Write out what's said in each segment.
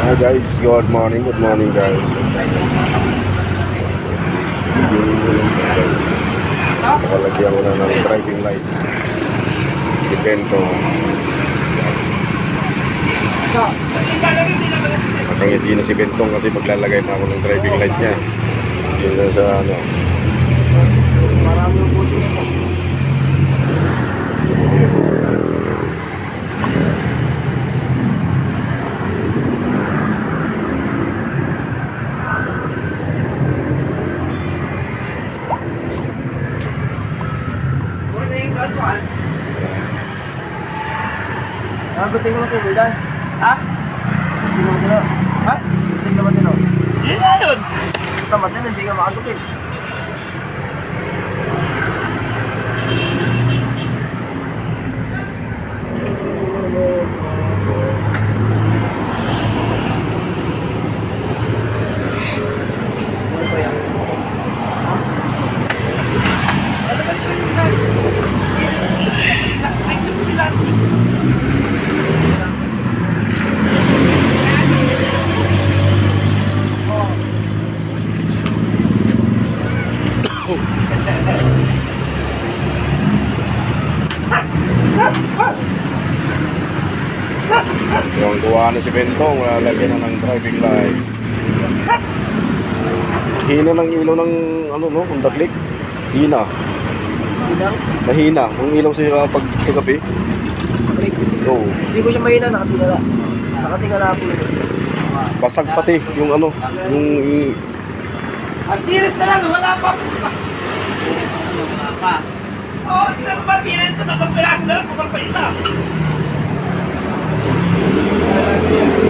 Hi guys, good morning guys. Nakalagyan ko na ng driving light. Dependo. Nakangiti na si Bentong kasi maglalagay na ako ng driving light niya. Yun na sa ano. Gutin mo natin, Budan. Ha? Gutin mo natin, ha? Gutin mo natin, yun na yun! Tama din, hindi ka makagutin. Yung kuha na si Bentong, lalagyan na ng driving light. Hina ng ilaw ng ano no, kundaklik. Hina. Mahina. Ang ilaw sa gabi. Oo. Hindi ko siya mahina, nakatingala. Nakatingala ako yun. Basag pati yung ano, yung Ang tiris na lang, wala pa. Wala pa. Oo, hindi na ba tiris na pagpilas na lang kung pa isa.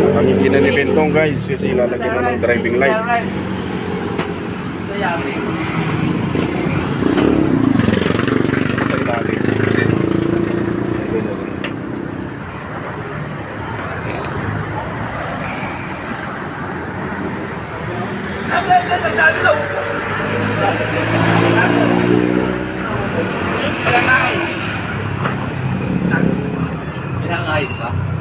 Nakangiti na ni Bentong guys kasi lalagyan na ng driving light. Sayami. Sa ilalim. Ang dami na upos. Ilang ahit ba?